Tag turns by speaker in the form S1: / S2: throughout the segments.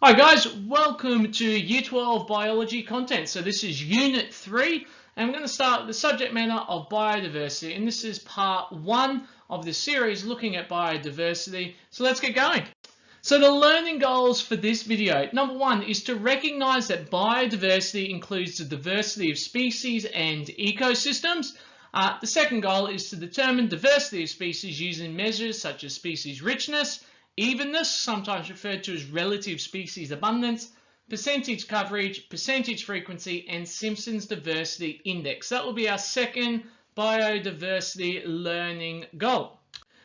S1: Hi guys, welcome to Year 12 Biology content. So this is Unit 3 and we're going to start with the subject matter of biodiversity, and this is part 1 of the series looking at biodiversity. So let's get going. So the learning goals for this video, number 1 is to recognize that biodiversity includes the diversity of species and ecosystems. The second goal is to determine diversity of species using measures such as species richness, evenness, sometimes referred to as relative species abundance, percentage coverage, percentage frequency, and Simpson's diversity index. That will be our second biodiversity learning goal.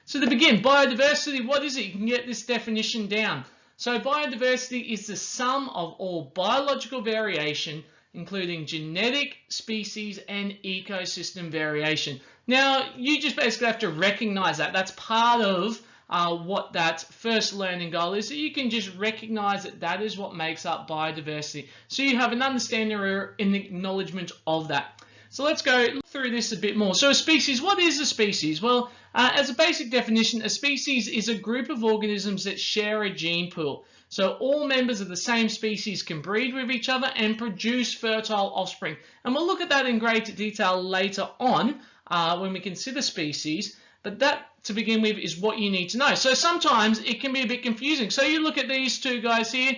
S1: So to begin, biodiversity, what is it? You can get this definition down. So biodiversity is the sum of all biological variation, including genetic, species, and ecosystem variation. Now, you just basically have to recognize that. That's part of what that first learning goal is, so you can just recognize that that is what makes up biodiversity. So you have an understanding or an acknowledgement of that. So let's go through this a bit more. So a species, what is a species? Well, as a basic definition, a species is a group of organisms that share a gene pool. So all members of the same species can breed with each other and produce fertile offspring. And we'll look at that in greater detail later on when we consider species. But that, to begin with, is what you need to know. So sometimes it can be a bit confusing. So you look at these two guys here,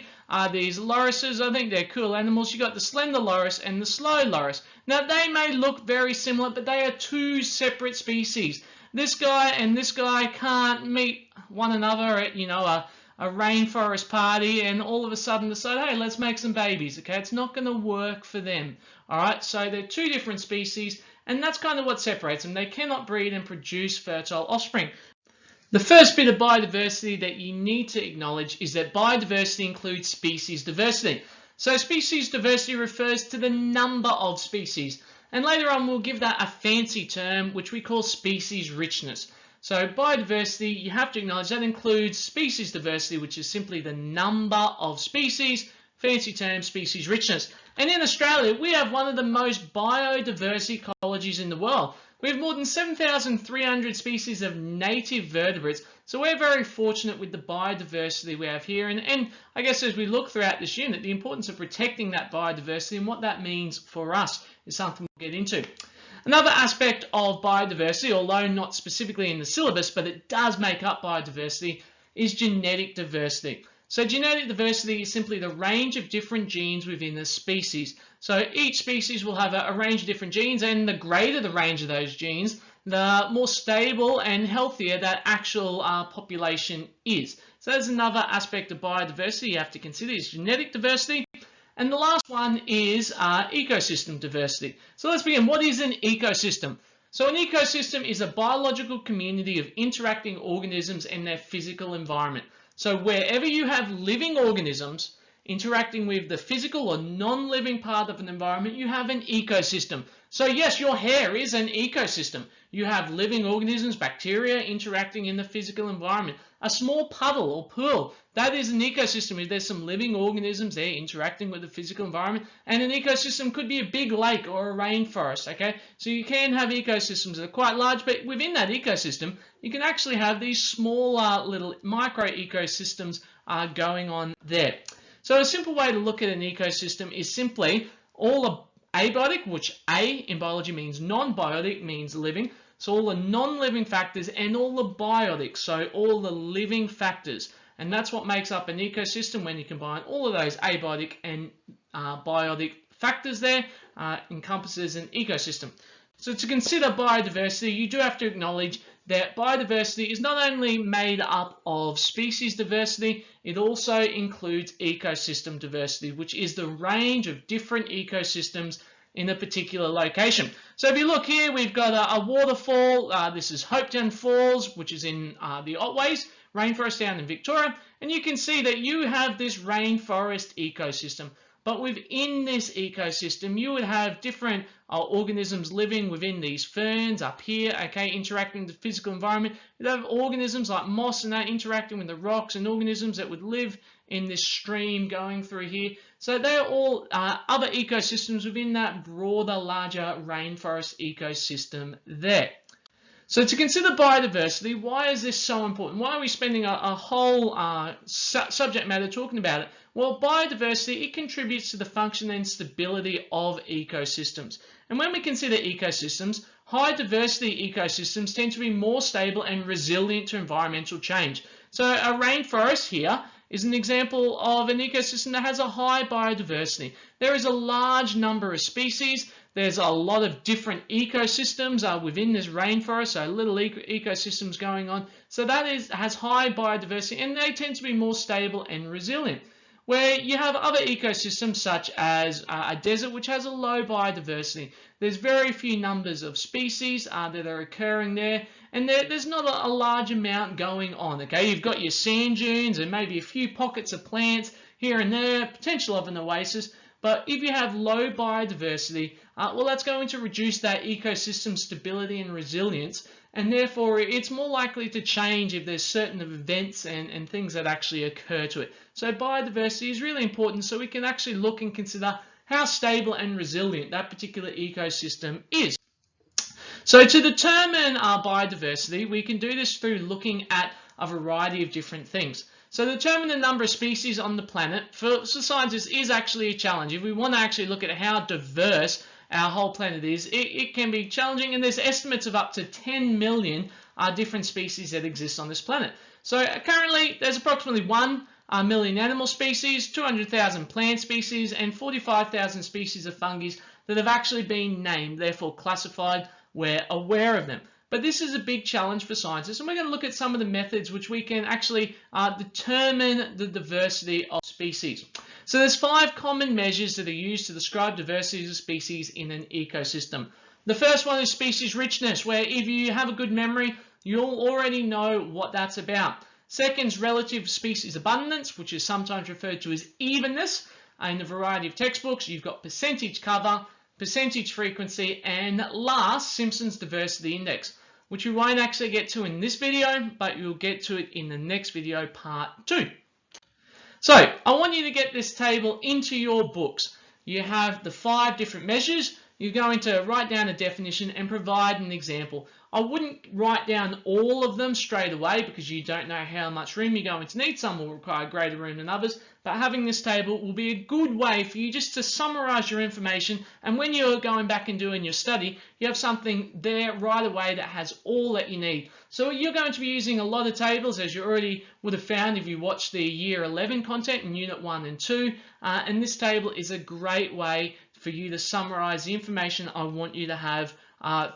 S1: these lorises. I think they're cool animals. You got the slender loris and the slow loris. Now they may look very similar, but they are two separate species. This guy and this guy can't meet one another at, a rainforest party and all of a sudden decide, hey, let's make some babies. Okay, it's not going to work for them. All right, so they're two different species. And that's kind of what separates them. They cannot breed and produce fertile offspring. The first bit of biodiversity that you need to acknowledge is that biodiversity includes species diversity. So species diversity refers to the number of species. And later on we'll give that a fancy term which we call species richness. So biodiversity, you have to acknowledge that includes species diversity, which is simply the number of species. Fancy term, species richness. And in Australia, we have one of the most biodiverse ecologies in the world. We have more than 7,300 species of native vertebrates. So we're very fortunate with the biodiversity we have here. And I guess as we look throughout this unit, the importance of protecting that biodiversity and what that means for us is something we'll get into. Another aspect of biodiversity, although not specifically in the syllabus, but it does make up biodiversity, is genetic diversity. So genetic diversity is simply the range of different genes within a species. So each species will have a range of different genes, and the greater the range of those genes, the more stable and healthier that actual population is. So that's another aspect of biodiversity you have to consider, is genetic diversity. And the last one is ecosystem diversity. So let's begin. What is an ecosystem? So an ecosystem is a biological community of interacting organisms and their physical environment. So wherever you have living organisms interacting with the physical or non-living part of an environment, you have an ecosystem. So yes, your hair is an ecosystem. You have living organisms, bacteria interacting in the physical environment. A small puddle or pool, that is an ecosystem. If there's some living organisms there interacting with the physical environment, and an ecosystem could be a big lake or a rainforest, okay? So you can have ecosystems that are quite large, but within that ecosystem, you can actually have these small little micro ecosystems going on there. So a simple way to look at an ecosystem is simply all the abiotic, which A in biology means non-biotic, means living. So all the non-living factors and all the biotic, so all the living factors. And that's what makes up an ecosystem when you combine all of those abiotic and biotic factors there, encompasses an ecosystem. So to consider biodiversity, you do have to acknowledge that biodiversity is not only made up of species diversity, it also includes ecosystem diversity, which is the range of different ecosystems in a particular location. So if you look here, we've got a waterfall. This is Hopetoun Falls, which is in the Otways rainforest down in Victoria. And you can see that you have this rainforest ecosystem. But within this ecosystem, you would have different organisms living within these ferns up here, okay, interacting with the physical environment. You'd have organisms like moss and that interacting with the rocks, and organisms that would live in this stream going through here. So they are all other ecosystems within that broader, larger rainforest ecosystem there. So to consider biodiversity, why is this so important? Why are we spending a whole subject matter talking about it? Well, biodiversity, it contributes to the function and stability of ecosystems. And when we consider ecosystems, high diversity ecosystems tend to be more stable and resilient to environmental change. So a rainforest here is an example of an ecosystem that has a high biodiversity. There is a large number of species. There's a lot of different ecosystems within this rainforest, so little ecosystems going on. So that has high biodiversity, and they tend to be more stable and resilient. Where you have other ecosystems such as a desert which has a low biodiversity. There's very few numbers of species that are occurring there, and there's not a large amount going on. Okay, you've got your sand dunes and maybe a few pockets of plants here and there, potential of an oasis. But if you have low biodiversity, well, that's going to reduce that ecosystem stability and resilience, and therefore it's more likely to change if there's certain events and things that actually occur to it. So biodiversity is really important, so we can actually look and consider how stable and resilient that particular ecosystem is. So to determine our biodiversity, we can do this through looking at a variety of different things. So determine the number of species on the planet for scientists is actually a challenge. If we want to actually look at how diverse our whole planet is, it can be challenging, and there's estimates of up to 10 million different species that exist on this planet. So currently there's approximately 1 million animal species, 200,000 plant species, and 45,000 species of fungi that have actually been named, therefore classified. We're aware of them. But this is a big challenge for scientists, and we're going to look at some of the methods which we can actually determine the diversity of species. So there's 5 common measures that are used to describe diversity of species in an ecosystem. The first one is species richness, where if you have a good memory, you'll already know what that's about. Second is relative species abundance, which is sometimes referred to as evenness. In a variety of textbooks, you've got percentage cover, percentage frequency, and last, Simpson's diversity index, which we won't actually get to in this video, but you'll get to it in the next video, part 2. So I want you to get this table into your books. You have the 5 different measures. You're going to write down a definition and provide an example. I wouldn't write down all of them straight away because you don't know how much room you're going to need. Some will require greater room than others, but having this table will be a good way for you just to summarize your information, and when you're going back and doing your study, you have something there right away that has all that you need. So you're going to be using a lot of tables, as you already would have found if you watched the Year 11 content in Unit 1 and 2, and this table is a great way for you to summarize the information I want you to have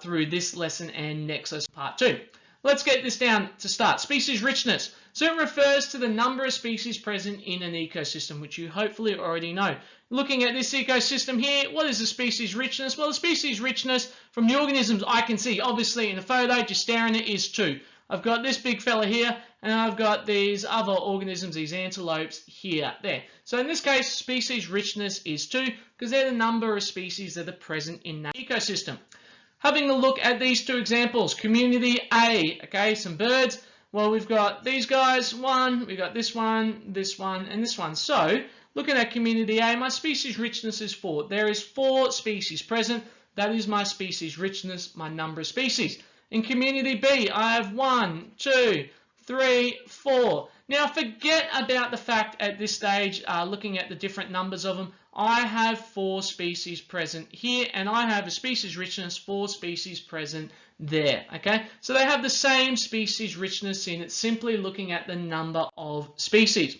S1: through this lesson and next lesson, part 2. Let's get this down to start. Species richness. So it refers to the number of species present in an ecosystem, which you hopefully already know. Looking at this ecosystem here, what is the species richness? Well, the species richness from the organisms I can see, obviously in the photo, just staring at it, is 2. I've got this big fella here, and I've got these other organisms, these antelopes here, there. So in this case, species richness is 2, because they're the number of species that are present in that ecosystem. Having a look at these 2 examples, community A, okay, some birds. Well, we've got these guys, 1, we've got this one, and this one. So, looking at community A, my species richness is 4. There is 4 species present. That is my species richness, my number of species. In community B, I have 1, 2, 3, 4. Now, forget about the fact at this stage, looking at the different numbers of them, I have 4 species present here, and I have a species richness, 4 species present there, okay? So they have the same species richness in it, simply looking at the number of species.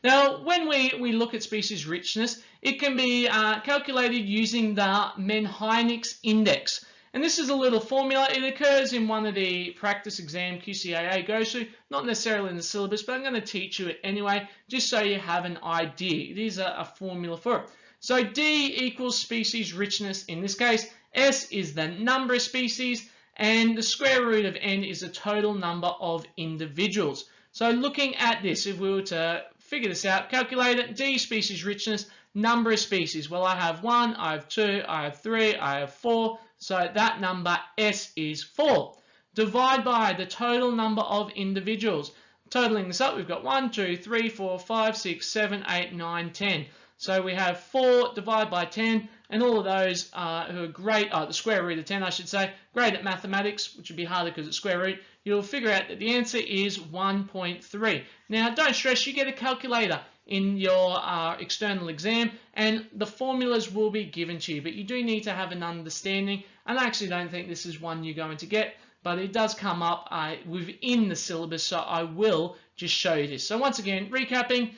S1: Now, when we look at species richness, it can be calculated using the Menheinix index. And this is a little formula. It occurs in one of the practice exam QCAA goes through, not necessarily in the syllabus, but I'm going to teach you it anyway, just so you have an idea. It is a formula for it. So D equals species richness in this case. S is the number of species, and the square root of N is the total number of individuals. So looking at this, if we were to figure this out, calculate it, D species richness, number of species. Well, I have 1, I have 2, I have 3, I have 4. So that number S is 4. Divide by the total number of individuals. Totaling this up, we've got 1, 2, 3, 4, 5, 6, 7, 8, 9, 10. So we have 4 divided by 10, and all of those who are great, the square root of 10 I should say, great at mathematics, which would be harder because it's square root, you'll figure out that the answer is 1.3. Now don't stress, you get a calculator in your external exam and the formulas will be given to you, but you do need to have an understanding, and I actually don't think this is one you're going to get, but it does come up within the syllabus, so I will just show you this. So once again, recapping,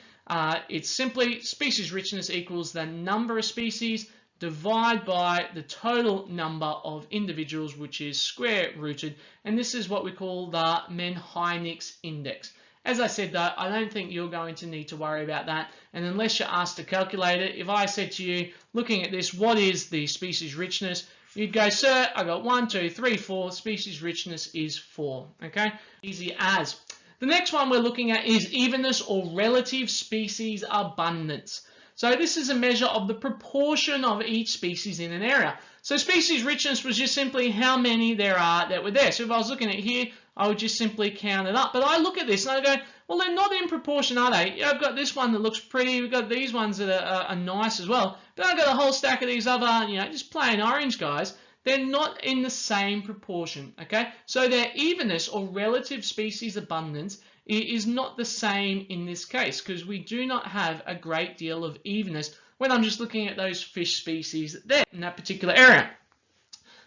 S1: it's simply species richness equals the number of species divided by the total number of individuals, which is square rooted, and this is what we call the Menheinix index. As I said though, I don't think you're going to need to worry about that, and unless you're asked to calculate it, if I said to you, looking at this, what is the species richness, you'd go, sir, I got 1, 2, 3, 4, species richness is 4, okay? Easy as. The next one we're looking at is evenness or relative species abundance. So this is a measure of the proportion of each species in an area. So species richness was just simply how many there are that were there. So if I was looking at here, I would just simply count it up. But I look at this and I go, well, they're not in proportion, are they? I've got this one that looks pretty. We've got these ones that are nice as well. But I've got a whole stack of these other, just plain orange guys. They're not in the same proportion, okay? So their evenness or relative species abundance is not the same in this case because we do not have a great deal of evenness when I'm just looking at those fish species there in that particular area.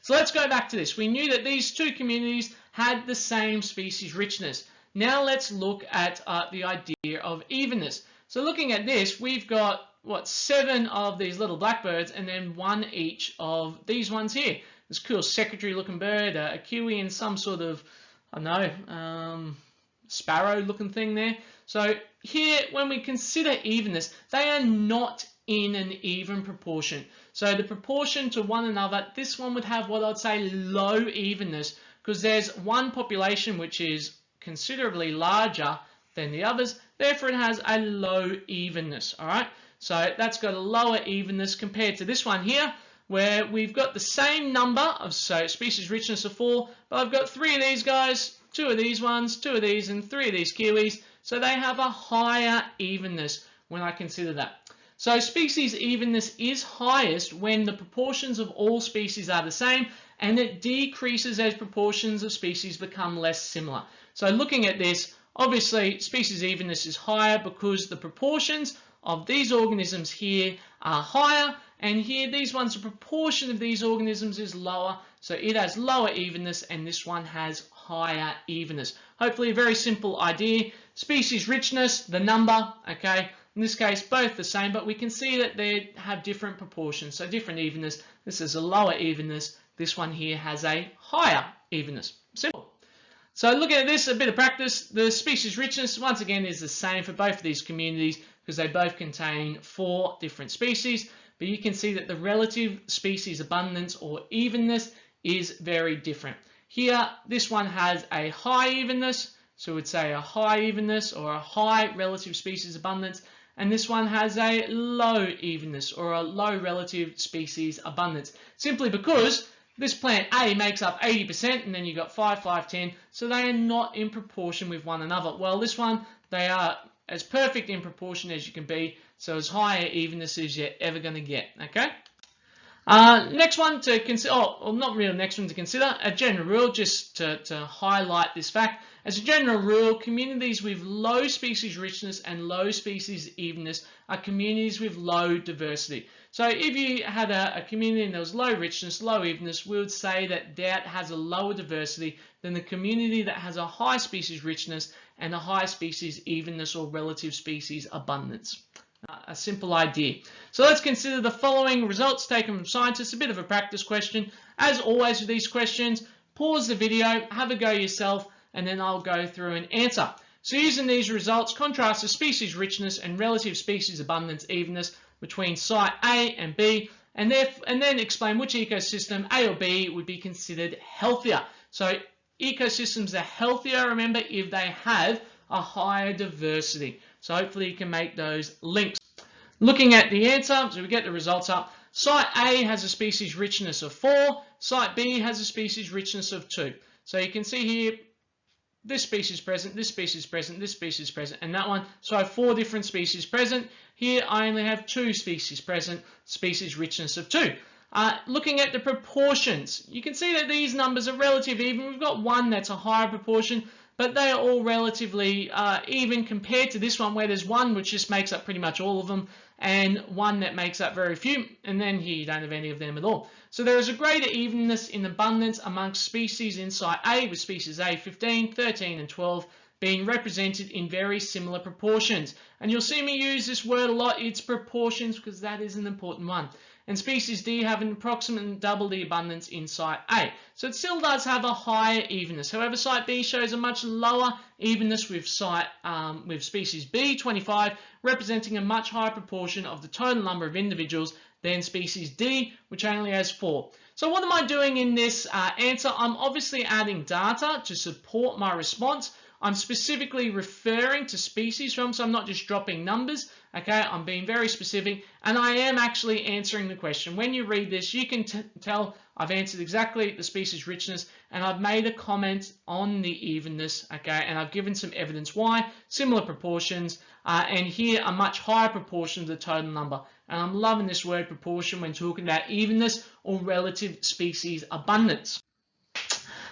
S1: So let's go back to this. We knew that these two communities had the same species richness. Now let's look at the idea of evenness. So looking at this, we've got, 7 of these little blackbirds and then 1 each of these ones here. This cool secretary looking bird, a kiwi and some sort of, I don't know, sparrow looking thing there. So here, when we consider evenness, they are not in an even proportion. So the proportion to one another, this one would have what I'd say low evenness because there's one population which is considerably larger than the others, therefore it has a low evenness, all right? So that's got a lower evenness compared to this one here, where we've got the same number of species richness of 4, but I've got 3 of these guys, 2 of these ones, 2 of these, and 3 of these kiwis, so they have a higher evenness when I consider that. So species evenness is highest when the proportions of all species are the same, and it decreases as proportions of species become less similar. So looking at this, obviously species evenness is higher because the proportions of these organisms here are higher, and here these ones, the proportion of these organisms is lower, so it has lower evenness and this one has higher evenness. Hopefully a very simple idea. Species richness, the number, okay, in this case both the same, but we can see that they have different proportions, so different evenness. This is a lower evenness, this one here has a higher evenness. Simple. So looking at this, a bit of practice, the species richness once again is the same for both of these communities because they both contain 4 different species, but you can see that the relative species abundance or evenness is very different. Here, this one has a high evenness, so we'd say a high evenness or a high relative species abundance, and this one has a low evenness or a low relative species abundance, simply because this plant A makes up 80% and then you've got 5, 5, 10, so they are not in proportion with one another. Well, this one, they are as perfect in proportion as you can be, so as high evenness as you're ever going to get, okay? Next one to consider, not really next one to consider, a general rule just to highlight this fact. As a general rule, communities with low species richness and low species evenness are communities with low diversity. So if you had a community and there was low richness, low evenness, we would say that that has a lower diversity than the community that has a high species richness and a high species evenness or relative species abundance. A simple idea. So let's consider the following results taken from scientists, a bit of a practice question. As always with these questions, pause the video, have a go yourself, and then I'll go through and answer. So using these results, contrast the species richness and relative species abundance evenness between site A and B, and then explain which ecosystem, A or B, would be considered healthier. So ecosystems are healthier, remember, if they have a higher diversity. So hopefully you can make those links. Looking at the answer, so we get the results up. Site A has a species richness of 4, site B has a species richness of 2. So you can see here, this species present, this species present, this species present, and that one. So I have 4 different species present. Here I only have 2 species present, species richness of 2. Looking at the proportions, you can see that these numbers are relatively even. We've got one that's a higher proportion, but they are all relatively even compared to this one, where there's one which just makes up pretty much all of them, and one that makes up very few, and then here you don't have any of them at all. So there is a greater evenness in abundance amongst species in Site A, with species A 15, 13, and 12 being represented in very similar proportions. And you'll see me use this word a lot, it's proportions, because that is an important one. And species D have an approximate double the abundance in Site A. So it still does have a higher evenness. However, Site B shows a much lower evenness with species B, 25, representing a much higher proportion of the total number of individuals than species D, which only has 4. So what am I doing in this answer? I'm obviously adding data to support my response. I'm specifically referring to species from, so I'm not just dropping numbers, okay? I'm being very specific, and I am actually answering the question. When you read this, you can tell I've answered exactly the species richness, and I've made a comment on the evenness, okay? And I've given some evidence why, similar proportions, and here a much higher proportion of the total number. And I'm loving this word proportion when talking about evenness or relative species abundance.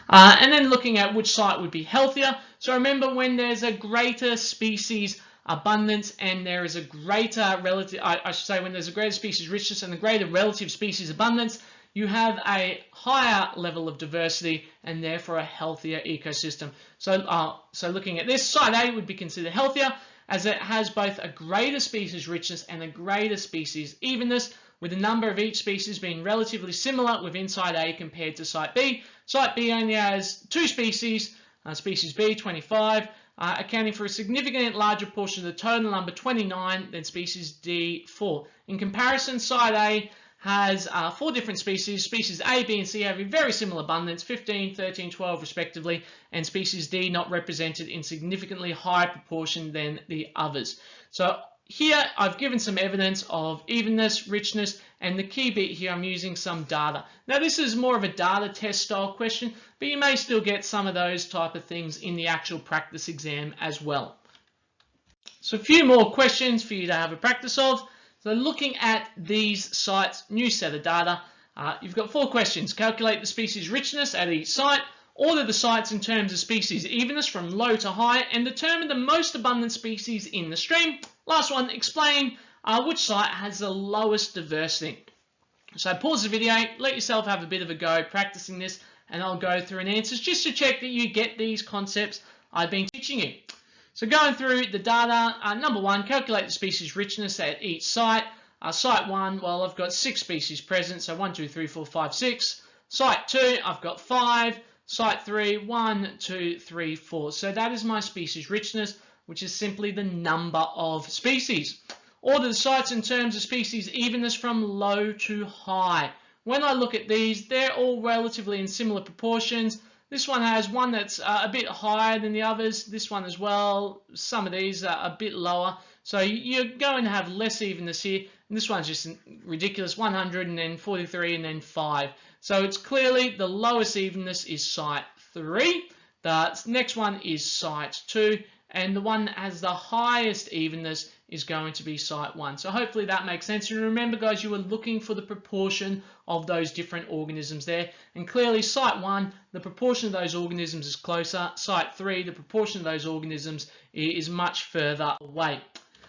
S1: And then looking at which site would be healthier. So remember, when there's a greater species abundance and there is a greater relative, I should say when there's a greater species richness and a greater relative species abundance, you have a higher level of diversity and therefore a healthier ecosystem. So looking at this, Site A would be considered healthier as it has both a greater species richness and a greater species evenness, with the number of each species being relatively similar within Site A compared to Site B. Site B only has 2 species, species B, 25, accounting for a significantly larger portion of the total number, 29, than species D, 4. In comparison, Site A has 4 different species. Species A, B, and C have a very similar abundance, 15, 13, 12 respectively, and species D not represented in significantly higher proportion than the others. So here I've given some evidence of evenness, richness, and the key bit here I'm using some data. Now this is more of a data test style question, but you may still get some of those type of things in the actual practice exam as well. So a few more questions for you to have a practice of. So looking at these sites, new set of data, you've got 4 questions. Calculate the species richness at each site, order the sites in terms of species evenness from low to high, and determine the most abundant species in the stream. Last one, explain which site has the lowest diversity. So pause the video, let yourself have a bit of a go practicing this, and I'll go through an answers just to check that you get these concepts I've been teaching you. So going through the data, number 1, calculate the species richness at each site. Site 1, well, I've got 6 species present, so 1, 2, 3, 4, 5, 6. Site 2, I've got 5. Site 3, 1, 2, 3, 4. So that is my species richness, which is simply the number of species. Order the sites in terms of species evenness from low to high. When I look at these, they're all relatively in similar proportions. This one has one that's a bit higher than the others. This one as well. Some of these are a bit lower. So you're going to have less evenness here. And this one's just ridiculous. 100 and then 43 and then 5. So it's clearly the lowest evenness is Site 3. The next one is Site 2. And the one that has the highest evenness is going to be Site 1. So hopefully that makes sense. And remember, guys, you were looking for the proportion of those different organisms there. And clearly Site 1, the proportion of those organisms is closer. Site 3, the proportion of those organisms is much further away.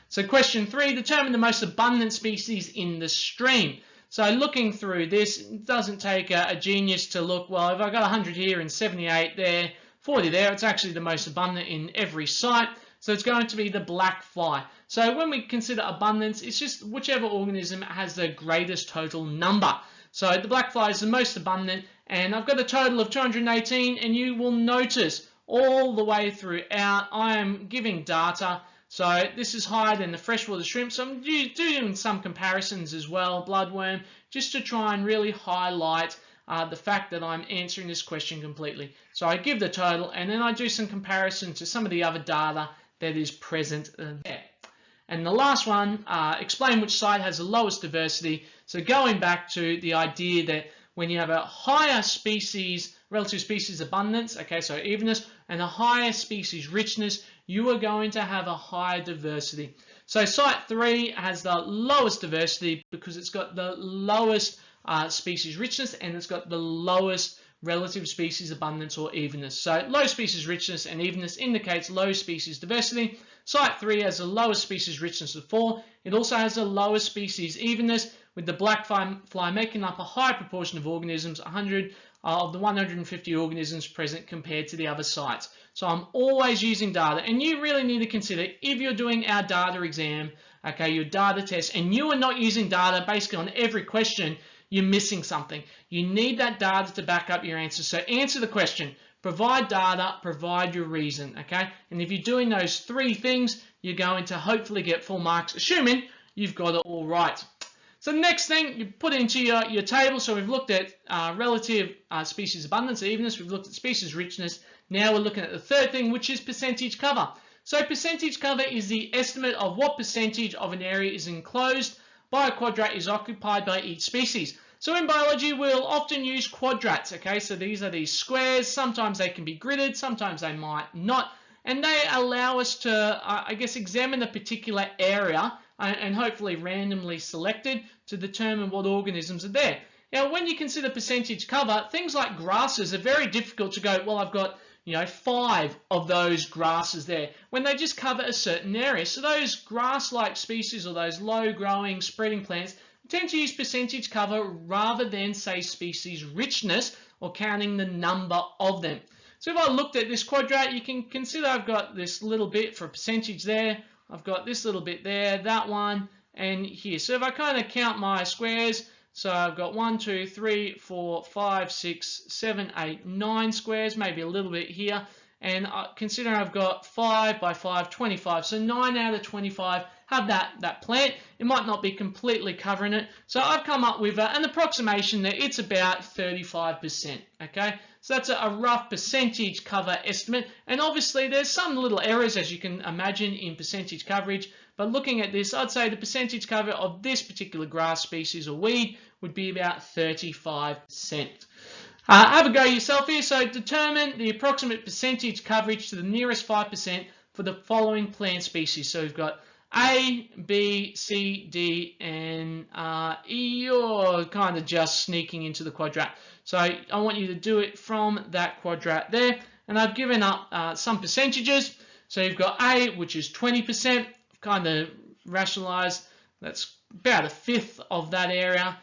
S1: So question 3, determine the most abundant species in the stream. So looking through this, it doesn't take a genius to look, well, if I've got 100 here and 78 there, 40 there, it's actually the most abundant in every site. So it's going to be the black fly. So when we consider abundance, it's just whichever organism has the greatest total number. So the black fly is the most abundant, and I've got a total of 218, and you will notice all the way throughout I am giving data. So this is higher than the freshwater shrimp. So I'm doing some comparisons as well, bloodworm, just to try and really highlight the fact that I'm answering this question completely. So I give the total, and then I do some comparison to some of the other data that is present there. And the last one, explain which site has the lowest diversity. So going back to the idea that when you have a higher species, relative species abundance, okay, so evenness, and a higher species richness, you are going to have a higher diversity. So site 3 has the lowest diversity because it's got the lowest species richness, and it's got the lowest relative species abundance or evenness. So low species richness and evenness indicates low species diversity. Site 3 has the lowest species richness of 4. It also has the lowest species evenness, with the black fly making up a high proportion of organisms, 100 of the 150 organisms present compared to the other sites. So I'm always using data, and you really need to consider, if you're doing our data exam, okay, your data test, and you are not using data basically on every question, you're missing something. You need that data to back up your answer. So answer the question, provide data, provide your reason, okay? And if you're doing those 3 things, you're going to hopefully get full marks, assuming you've got it all right. So the next thing you put into your table, so we've looked at relative species abundance, evenness, we've looked at species richness. Now we're looking at the third thing, which is percentage cover. So percentage cover is the estimate of what percentage of an area is enclosed by a quadrat is occupied by each species. So in biology, we'll often use quadrats, okay? So these are these squares. Sometimes they can be gridded, sometimes they might not. And they allow us to, I guess, examine a particular area and hopefully randomly selected to determine what organisms are there. Now, when you consider percentage cover, things like grasses are very difficult to go, well, I've got 5 of those grasses there, when they just cover a certain area. So those grass-like species or those low-growing spreading plants tend to use percentage cover rather than, say, species richness or counting the number of them. So if I looked at this quadrat, you can consider I've got this little bit for percentage there, I've got this little bit there, that one, and here. So if I kind of count my squares, so I've got 1, 2, 3, 4, 5, 6, 7, 8, 9 squares, maybe a little bit here. And consider I've got 5 by 5, 25. So 9 out of 25 have that plant. It might not be completely covering it. So I've come up with an approximation that it's about 35%. Okay, so that's a rough percentage cover estimate. And obviously there's some little errors, as you can imagine, in percentage coverage. But looking at this, I'd say the percentage cover of this particular grass species or weed would be about 35%. Have a go yourself here. So determine the approximate percentage coverage to the nearest 5% for the following plant species. So we've got A, B, C, D, and E. You're kind of just sneaking into the quadrat. So I want you to do it from that quadrat there. And I've given up some percentages. So you've got A, which is 20%. Kind of rationalized. That's about 1/5 of that area.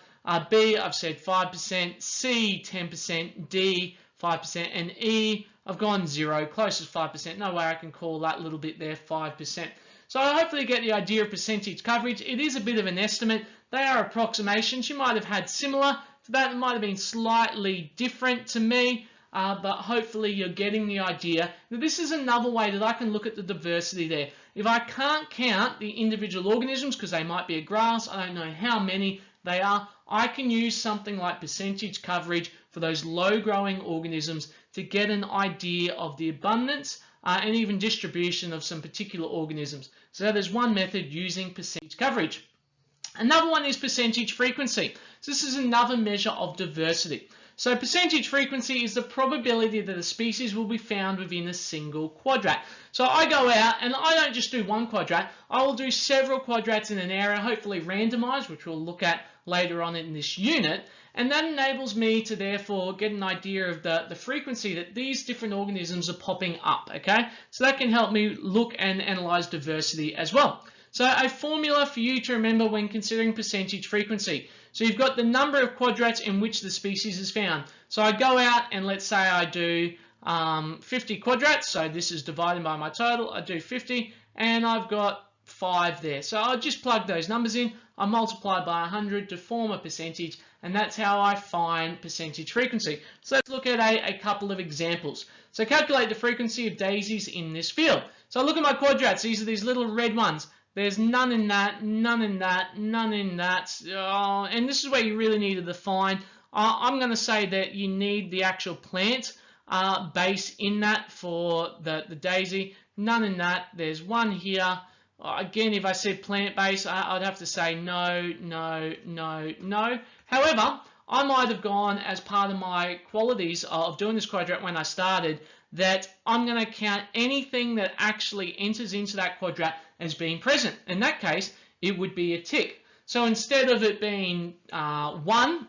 S1: B, I've said 5%, C, 10%, D, 5%, and E, I've gone 0, closest 5%. No way I can call that little bit there 5%. So I hopefully get the idea of percentage coverage. It is a bit of an estimate. They are approximations. You might have had similar to that. It might have been slightly different to me, but hopefully you're getting the idea. Now, this is another way that I can look at the diversity there. If I can't count the individual organisms, because they might be a grass, I don't know how many they are, I can use something like percentage coverage for those low-growing organisms to get an idea of the abundance and even distribution of some particular organisms. So that is one method using percentage coverage. Another one is percentage frequency. So this is another measure of diversity. So percentage frequency is the probability that a species will be found within a single quadrat. So I go out and I don't just do one quadrat, I will do several quadrats in an area, hopefully randomized, which we'll look at later on in this unit. And that enables me to therefore get an idea of the frequency that these different organisms are popping up, okay? So that can help me look and analyze diversity as well. So a formula for you to remember when considering percentage frequency. So you've got the number of quadrats in which the species is found. So I go out and let's say I do 50 quadrats. So this is divided by my total. I do 50 and I've got 5 there. So I'll just plug those numbers in. I multiply by 100 to form a percentage, and that's how I find percentage frequency. So let's look at a couple of examples. So calculate the frequency of daisies in this field. So look at my quadrats. These are these little red ones. There's none in that, none in that, none in that. And this is where you really need to define. I'm going to say that you need the actual plant base in that for the daisy. None in that. There's one here. Again, if I said plant base, I'd have to say no, no, no, no. However, I might have gone as part of my qualities of doing this quadrat when I started that I'm going to count anything that actually enters into that quadrat as being present. In that case, it would be a tick. So instead of it being 1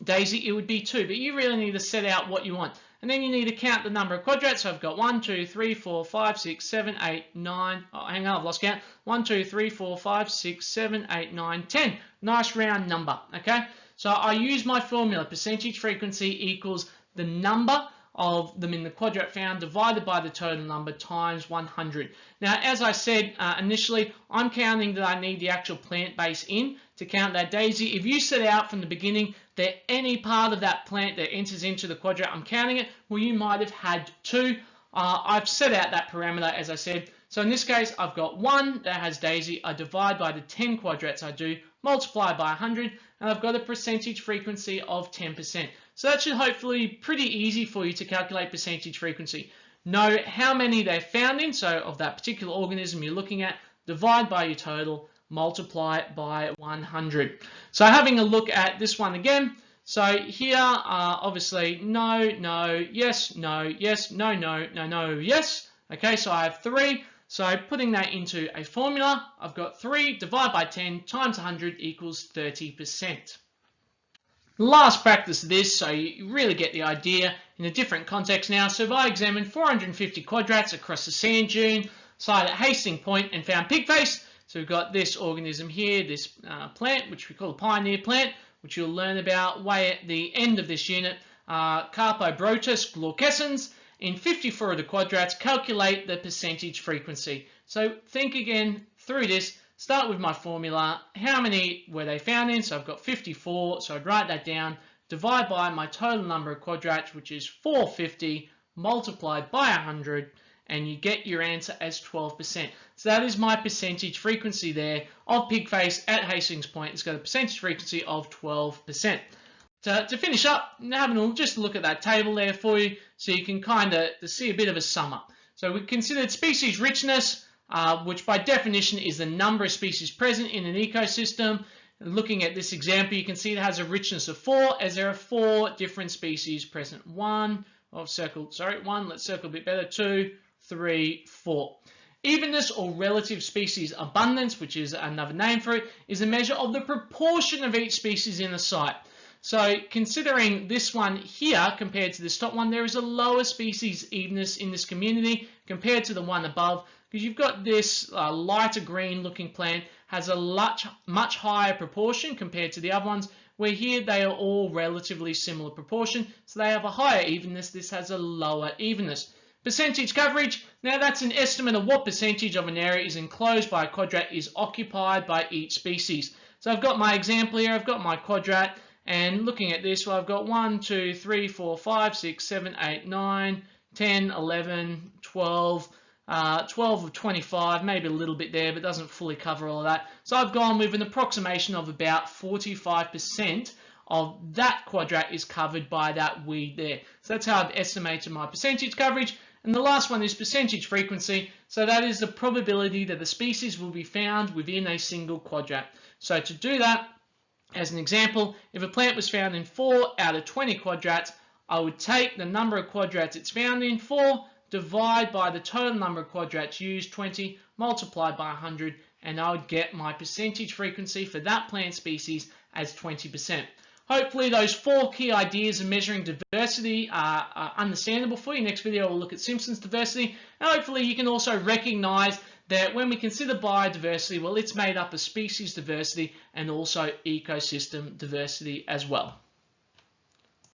S1: daisy, it would be 2, but you really need to set out what you want. And then you need to count the number of quadrats. So I've got 1, 2, 3, 4, 5, 6, 7, 8, 9. Oh, hang on, I've lost count. 1, 2, 3, 4, 5, 6, 7, 8, 9, 10. Nice round number, okay? So I use my formula, percentage frequency equals the number of them in the quadrat found divided by the total number times 100. Now, as I said initially, I'm counting that I need the actual plant base in to count that daisy. If you set out from the beginning that any part of that plant that enters into the quadrat, I'm counting it, well, you might have had 2. I've set out that parameter, as I said. So in this case, I've got 1 that has daisy. I divide by the 10 quadrats I do, multiply by 100, and I've got a percentage frequency of 10%. So that should hopefully be pretty easy for you to calculate percentage frequency. Know how many they're found in, so of that particular organism you're looking at, divide by your total, multiply by 100. So having a look at this one again, so here obviously no, no, yes, no, yes, no, no, no, no, yes. Okay, so I have 3. So putting that into a formula, I've got 3 divided by 10 times 100 equals 30%. Last practice of this, so you really get the idea in a different context now. So if I examined 450 quadrats across the sand dune site at Hastings Point and found pig face, so we've got this organism here, this plant, which we call a pioneer plant, which you'll learn about way at the end of this unit, Carpobrotus glaucescens. In 54 of the quadrats, calculate the percentage frequency. So think again through this. Start with my formula. How many were they found in? So I've got 54, so I'd write that down. Divide by my total number of quadrats, which is 450, multiplied by 100, and you get your answer as 12%. So that is my percentage frequency there of pig face at Hastings Point. It's got a percentage frequency of 12%. To finish up, having just a look at that table there for you, so you can kind of see a bit of a sum up. So we considered species richness, which by definition is the number of species present in an ecosystem. Looking at this example, you can see it has a richness of 4, as there are 4 different species present. Let's circle a bit better, 2, 3, 4. Evenness or relative species abundance, which is another name for it, is a measure of the proportion of each species in a site. So considering this one here compared to this top one, there is a lower species evenness in this community compared to the one above, because you've got this lighter green looking plant has a much higher proportion compared to the other ones, where here they are all relatively similar proportion, so they have a higher evenness. This has a lower evenness. Percentage coverage, now that's an estimate of what percentage of an area is enclosed by a quadrat is occupied by each species. So I've got my example here, I've got my quadrat, and looking at this, well, I've got 1, 2, 3, 4, 5, 6, 7, 8, 9, 10, 11, 12, 12 of 25, maybe a little bit there, but doesn't fully cover all of that. So I've gone with an approximation of about 45% of that quadrat is covered by that weed there. So that's how I've estimated my percentage coverage. And the last one is percentage frequency. So that is the probability that the species will be found within a single quadrat. So to do that, as an example, if a plant was found in 4 out of 20 quadrats, I would take the number of quadrats it's found in, 4, divide by the total number of quadrats used, 20, multiplied by 100, and I would get my percentage frequency for that plant species as 20%. Hopefully those 4 key ideas of measuring diversity are understandable for you. Next video we'll look at Simpson's diversity, and hopefully you can also recognize that when we consider biodiversity, well, it's made up of species diversity and also ecosystem diversity as well.